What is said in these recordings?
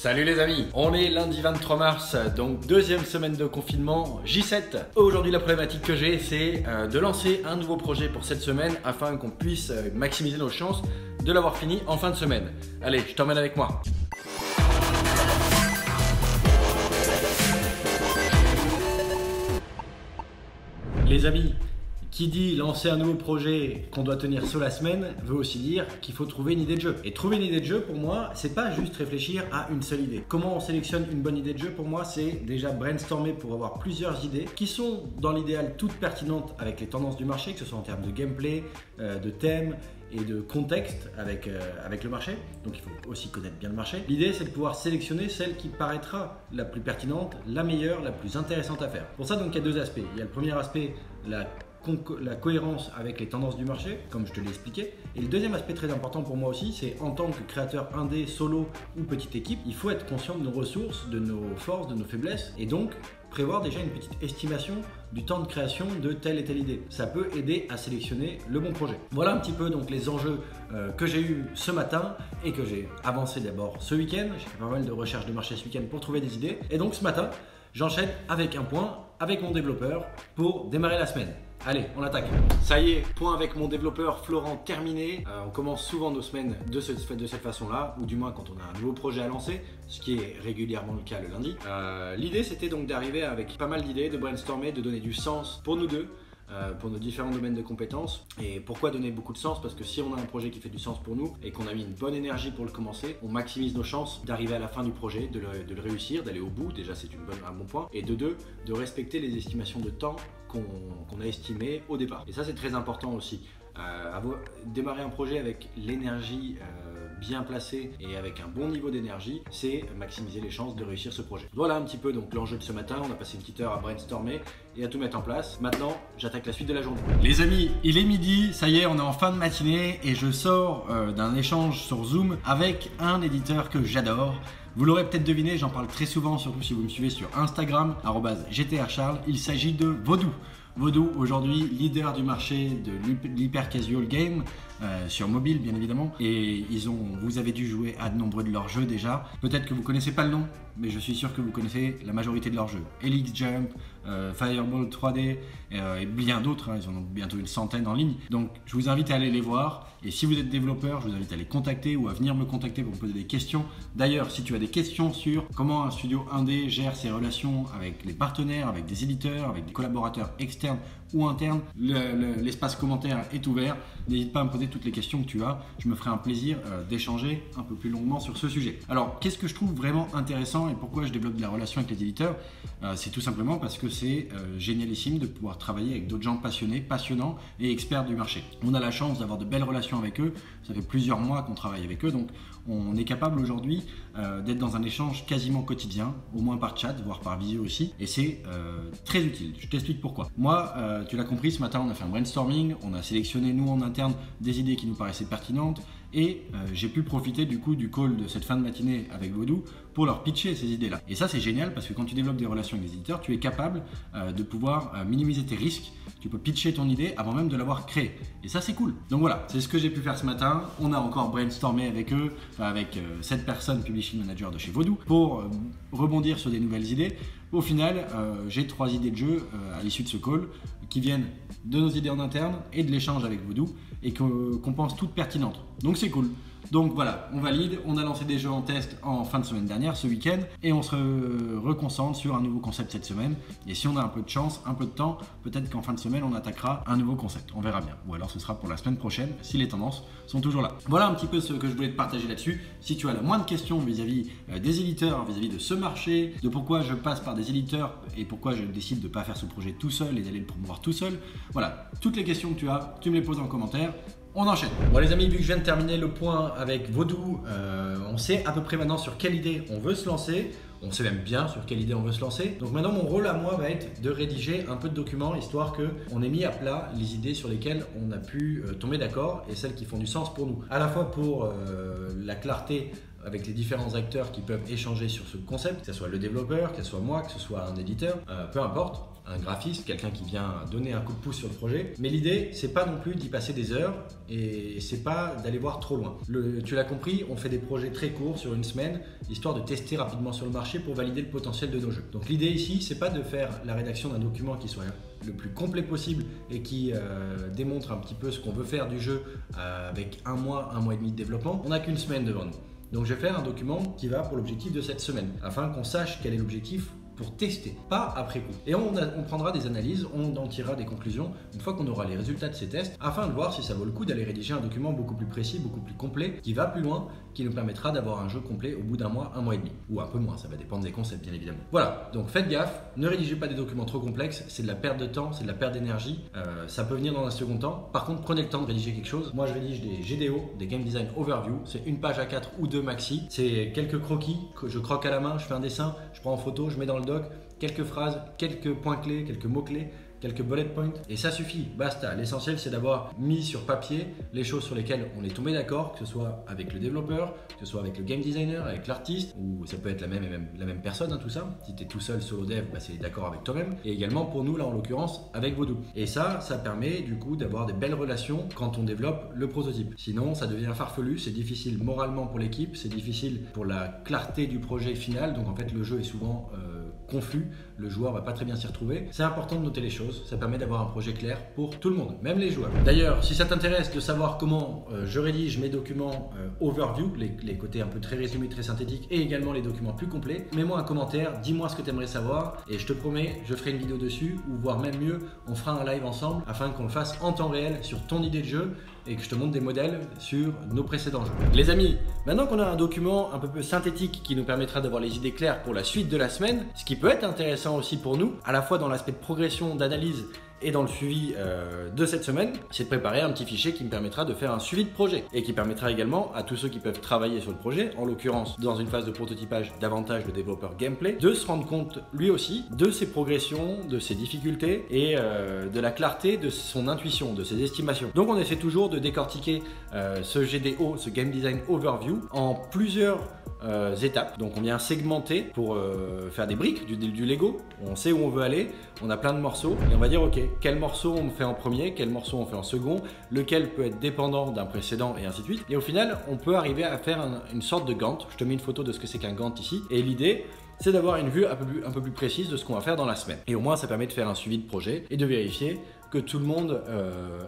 Salut les amis, on est lundi 23 mars, donc deuxième semaine de confinement, J7. Aujourd'hui la problématique que j'ai c'est de lancer un nouveau projet pour cette semaine afin qu'on puisse maximiser nos chances de l'avoir fini en fin de semaine. Allez, je t'emmène avec moi. Les amis, qui dit lancer un nouveau projet qu'on doit tenir sur la semaine veut aussi dire qu'il faut trouver une idée de jeu. Et trouver une idée de jeu pour moi, c'est pas juste réfléchir à une seule idée. Comment on sélectionne une bonne idée de jeu pour moi, c'est déjà brainstormer pour avoir plusieurs idées qui sont dans l'idéal toutes pertinentes avec les tendances du marché, que ce soit en termes de gameplay, de thème et de contexte avec le marché. Donc il faut aussi connaître bien le marché. L'idée c'est de pouvoir sélectionner celle qui paraîtra la plus pertinente, la meilleure, la plus intéressante à faire. Pour ça donc il y a deux aspects. Il y a le premier aspect, la cohérence avec les tendances du marché, comme je te l'ai expliqué. Et le deuxième aspect très important pour moi aussi, c'est en tant que créateur indé, solo ou petite équipe, il faut être conscient de nos ressources, de nos forces, de nos faiblesses et donc prévoir déjà une petite estimation du temps de création de telle et telle idée. Ça peut aider à sélectionner le bon projet. Voilà un petit peu donc les enjeux que j'ai eu ce matin et que j'ai avancé d'abord ce week-end. J'ai fait pas mal de recherches de marché ce week-end pour trouver des idées. Et donc ce matin, j'enchaîne avec un point avec mon développeur pour démarrer la semaine. Allez, on attaque. Ça y est, point avec mon développeur Florent terminé. On commence souvent nos semaines de cette façon-là, ou du moins quand on a un nouveau projet à lancer, ce qui est régulièrement le cas le lundi. L'idée c'était donc d'arriver avec pas mal d'idées, de brainstormer, de donner du sens pour nous deux. Pour nos différents domaines de compétences. Et pourquoi donner beaucoup de sens? Parce que si on a un projet qui fait du sens pour nous et qu'on a mis une bonne énergie pour le commencer, on maximise nos chances d'arriver à la fin du projet, de le réussir, d'aller au bout, déjà c'est un bon point, et de deux, de respecter les estimations de temps qu'on a estimées au départ. Et ça c'est très important aussi. Démarrer un projet avec l'énergie bien placée et avec un bon niveau d'énergie, c'est maximiser les chances de réussir ce projet. Voilà un petit peu donc l'enjeu de ce matin. On a passé une petite heure à brainstormer et à tout mettre en place. Maintenant, j'attaque la suite de la journée. Les amis, il est midi, ça y est, on est en fin de matinée et je sors d'un échange sur Zoom avec un éditeur que j'adore. Vous l'aurez peut-être deviné, j'en parle très souvent, surtout si vous me suivez sur Instagram, @gtrcharles. Il s'agit de Vodou. Vodou, aujourd'hui leader du marché de l'hyper casual game, sur mobile bien évidemment, et vous avez dû jouer à de nombreux de leurs jeux déjà. Peut-être que vous connaissez pas le nom, mais je suis sûr que vous connaissez la majorité de leurs jeux. Helix Jump, Fireball 3D et bien d'autres, ils en ont bientôt une centaine en ligne. Donc je vous invite à aller les voir, et si vous êtes développeur, je vous invite à les contacter ou à venir me contacter pour me poser des questions. D'ailleurs, si tu as des questions sur comment un studio indé gère ses relations avec les partenaires, avec des éditeurs, avec des collaborateurs externes ou internes, l'espace commentaire est ouvert. N'hésite pas à me poser toutes les questions que tu as. Je me ferai un plaisir d'échanger un peu plus longuement sur ce sujet. Alors, qu'est-ce que je trouve vraiment intéressant et pourquoi je développe de la relation avec les éditeurs? C'est tout simplement parce que c'est génialissime de pouvoir travailler avec d'autres gens passionnants et experts du marché. On a la chance d'avoir de belles relations avec eux. Ça fait plusieurs mois qu'on travaille avec eux, donc on est capable aujourd'hui d'être dans un échange quasiment quotidien, au moins par chat, voire par visio aussi, et c'est très utile. Je t'explique pourquoi. Moi, tu l'as compris, ce matin on a fait un brainstorming, on a sélectionné nous en interne des idées qui nous paraissaient pertinentes, et j'ai pu profiter du coup du call de cette fin de matinée avec Vodou pour leur pitcher ces idées-là. Et ça c'est génial parce que quand tu développes des relations avec des éditeurs, tu es capable de pouvoir minimiser tes risques. Tu peux pitcher ton idée avant même de l'avoir créée. Et ça c'est cool. Donc voilà, c'est ce que j'ai pu faire ce matin. On a encore brainstormé avec eux, avec cette personne publishing manager de chez Vodou, pour rebondir sur des nouvelles idées. Au final, j'ai 3 idées de jeu à l'issue de ce call qui viennent de nos idées en interne et de l'échange avec Vodou et qu'on pense toutes pertinentes. Donc c'est cool. Donc voilà, on valide, on a lancé des jeux en test en fin de semaine dernière, ce week-end, et on se reconcentre sur un nouveau concept cette semaine. Et si on a un peu de chance, un peu de temps, peut-être qu'en fin de semaine, on attaquera un nouveau concept. On verra bien. Ou alors ce sera pour la semaine prochaine, si les tendances sont toujours là. Voilà un petit peu ce que je voulais te partager là-dessus. Si tu as la moindre question vis-à-vis des éditeurs, vis-à-vis de ce marché, de pourquoi je passe par des éditeurs et pourquoi je décide de ne pas faire ce projet tout seul et d'aller le promouvoir tout seul, voilà, toutes les questions que tu me les poses en commentaire. On enchaîne. Bon les amis, vu que je viens de terminer le point avec Vodou, on sait à peu près maintenant sur quelle idée on veut se lancer. On sait même bien sur quelle idée on veut se lancer. Donc maintenant mon rôle à moi va être de rédiger un peu de documents, histoire qu'on ait mis à plat les idées sur lesquelles on a pu tomber d'accord et celles qui font du sens pour nous. À la fois pour la clarté avec les différents acteurs qui peuvent échanger sur ce concept, que ce soit le développeur, que ce soit moi, que ce soit un éditeur, peu importe. un graphiste, quelqu'un qui vient donner un coup de pouce sur le projet. Mais l'idée, c'est pas non plus d'y passer des heures et c'est pas d'aller voir trop loin. Tu l'as compris, on fait des projets très courts sur une semaine, histoire de tester rapidement sur le marché pour valider le potentiel de nos jeux. Donc l'idée ici, c'est pas de faire la rédaction d'un document qui soit le plus complet possible et qui démontre un petit peu ce qu'on veut faire du jeu avec un mois et demi de développement. On n'a qu'une semaine devant nous. Donc je vais faire un document qui va pour l'objectif de cette semaine, afin qu'on sache quel est l'objectif pour tester, pas après coup. Et on prendra des analyses, on en tirera des conclusions une fois qu'on aura les résultats de ces tests, afin de voir si ça vaut le coup d'aller rédiger un document beaucoup plus précis, beaucoup plus complet, qui va plus loin, qui nous permettra d'avoir un jeu complet au bout d'un mois et demi. Ou un peu moins, ça va dépendre des concepts bien évidemment. Voilà, donc faites gaffe, ne rédigez pas des documents trop complexes, c'est de la perte de temps, c'est de la perte d'énergie, ça peut venir dans un second temps. Par contre, prenez le temps de rédiger quelque chose. Moi je rédige des GDO, des Game Design Overview, c'est une page A4 ou 2 maxi, c'est quelques croquis que je croque à la main, je fais un dessin, je prends en photo, je mets dans le doc, quelques phrases, quelques points clés, quelques mots clés, quelques bullet points et ça suffit, basta. L'essentiel c'est d'avoir mis sur papier les choses sur lesquelles on est tombé d'accord, que ce soit avec le développeur, que ce soit avec le game designer, avec l'artiste, ou ça peut être la même personne, hein, tout ça. Si tu es tout seul solo dev, bah, c'est d'accord avec toi-même, et également pour nous là en l'occurrence avec Vaudou. Et ça permet du coup d'avoir des belles relations quand on développe le prototype. Sinon ça devient farfelu, c'est difficile moralement pour l'équipe, c'est difficile pour la clarté du projet final, donc en fait le jeu est souvent confus, le joueur va pas très bien s'y retrouver. C'est important de noter les choses, ça permet d'avoir un projet clair pour tout le monde, même les joueurs. D'ailleurs, si ça t'intéresse de savoir comment je rédige mes documents overview, les côtés un peu très résumés, très synthétiques, et également les documents plus complets, mets-moi un commentaire, dis-moi ce que tu aimerais savoir, et je te promets, je ferai une vidéo dessus, ou voire même mieux, on fera un live ensemble, afin qu'on le fasse en temps réel sur ton idée de jeu, et que je te montre des modèles sur nos précédents jeux. Les amis, maintenant qu'on a un document un peu plus synthétique qui nous permettra d'avoir les idées claires pour la suite de la semaine, ce qui peut être intéressant aussi pour nous, à la fois dans l'aspect de progression, d'analyse et dans le suivi de cette semaine, c'est de préparer un petit fichier qui me permettra de faire un suivi de projet et qui permettra également à tous ceux qui peuvent travailler sur le projet, en l'occurrence dans une phase de prototypage davantage le développeur gameplay, de se rendre compte lui aussi de ses progressions, de ses difficultés et de la clarté de son intuition, de ses estimations. Donc on essaie toujours de décortiquer ce GDO, ce Game Design Overview, en plusieurs étapes. Donc on vient segmenter pour faire des briques, du Lego. On sait où on veut aller, on a plein de morceaux et on va dire ok, quel morceau on fait en premier, quel morceau on fait en second, lequel peut être dépendant d'un précédent et ainsi de suite. Et au final, on peut arriver à faire une sorte de Gantt. Je te mets une photo de ce que c'est qu'un Gantt ici. Et l'idée, c'est d'avoir une vue un peu plus précise de ce qu'on va faire dans la semaine. Et au moins, ça permet de faire un suivi de projet et de vérifier que tout le monde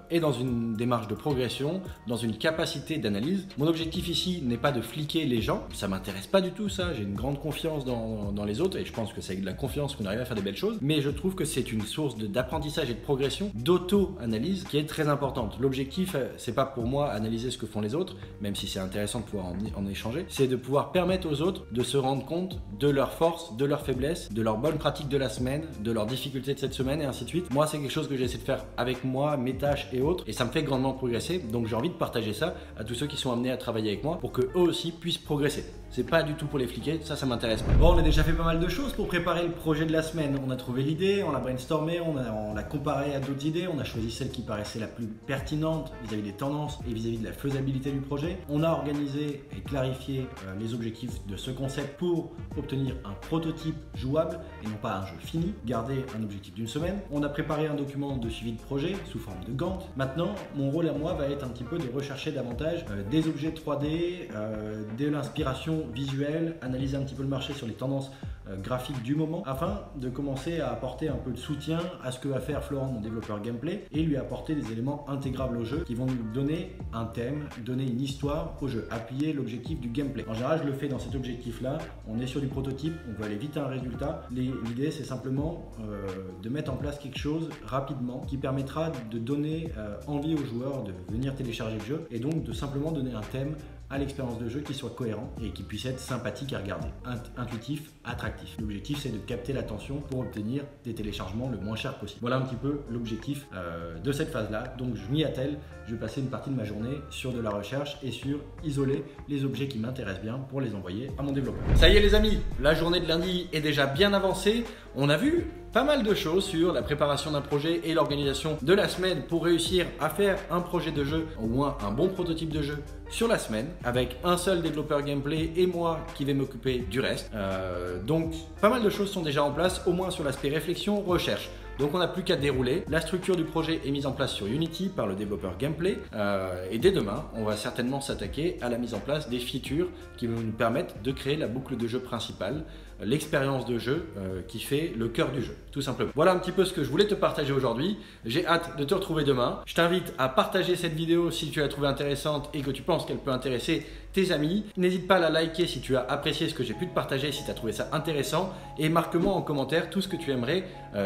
est dans une démarche de progression, dans une capacité d'analyse. Mon objectif ici n'est pas de fliquer les gens, ça m'intéresse pas du tout ça, j'ai une grande confiance dans les autres et je pense que c'est avec de la confiance qu'on arrive à faire des belles choses, mais je trouve que c'est une source d'apprentissage et de progression, d'auto-analyse qui est très importante. L'objectif, c'est pas pour moi analyser ce que font les autres, même si c'est intéressant de pouvoir en échanger, c'est de pouvoir permettre aux autres de se rendre compte de leurs forces, de leurs faiblesses, de leurs bonnes pratiques de la semaine, de leurs difficultés de cette semaine et ainsi de suite. Moi, c'est quelque chose que j'essaie de faire avec moi, mes tâches et autres, et ça me fait grandement progresser, donc j'ai envie de partager ça à tous ceux qui sont amenés à travailler avec moi pour que eux aussi puissent progresser. C'est pas du tout pour les fliquer, ça m'intéresse pas. Bon, on a déjà fait pas mal de choses pour préparer le projet de la semaine. On a trouvé l'idée, on l'a brainstormé, on l'a comparé à d'autres idées, on a choisi celle qui paraissait la plus pertinente vis-à-vis des tendances et vis-à-vis de la faisabilité du projet. On a organisé et clarifié les objectifs de ce concept pour obtenir un prototype jouable et non pas un jeu fini, garder un objectif d'une semaine. On a préparé un document de suivi de projet sous forme de Gantt. Maintenant, mon rôle à moi va être un petit peu de rechercher davantage des objets 3D, de l'inspiration visuelle, analyser un petit peu le marché sur les tendances graphiques du moment, afin de commencer à apporter un peu de soutien à ce que va faire Florent, mon développeur gameplay, et lui apporter des éléments intégrables au jeu qui vont nous donner un thème, donner une histoire au jeu, appuyer l'objectif du gameplay. En général, je le fais dans cet objectif-là. On est sur du prototype, on veut aller vite à un résultat. L'idée, c'est simplement de mettre en place quelque chose rapidement qui permettra de donner envie aux joueurs de venir télécharger le jeu et donc de simplement donner un thème à l'expérience de jeu qui soit cohérent et qui puisse être sympathique à regarder, intuitif, attractif. L'objectif, c'est de capter l'attention pour obtenir des téléchargements le moins cher possible. Voilà un petit peu l'objectif de cette phase-là. Donc je m'y attelle, je vais passer une partie de ma journée sur de la recherche et sur isoler les objets qui m'intéressent bien pour les envoyer à mon développeur. Ça y est les amis, la journée de lundi est déjà bien avancée. On a vu pas mal de choses sur la préparation d'un projet et l'organisation de la semaine pour réussir à faire un projet de jeu, au moins un bon prototype de jeu sur la semaine, avec un seul développeur gameplay et moi qui vais m'occuper du reste. Donc pas mal de choses sont déjà en place, au moins sur l'aspect réflexion, recherche. Donc on n'a plus qu'à dérouler. La structure du projet est mise en place sur Unity par le développeur Gameplay. Et dès demain, on va certainement s'attaquer à la mise en place des features qui vont nous permettre de créer la boucle de jeu principale, l'expérience de jeu qui fait le cœur du jeu, tout simplement. Voilà un petit peu ce que je voulais te partager aujourd'hui. J'ai hâte de te retrouver demain. Je t'invite à partager cette vidéo si tu l'as trouvée intéressante et que tu penses qu'elle peut intéresser tes amis. N'hésite pas à la liker si tu as apprécié ce que j'ai pu te partager, si tu as trouvé ça intéressant, et marque-moi en commentaire tout ce que tu aimerais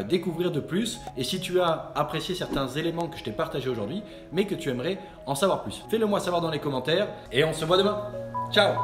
découvrir de plus, et si tu as apprécié certains éléments que je t'ai partagés aujourd'hui mais que tu aimerais en savoir plus. Fais-le moi savoir dans les commentaires et on se voit demain. Ciao!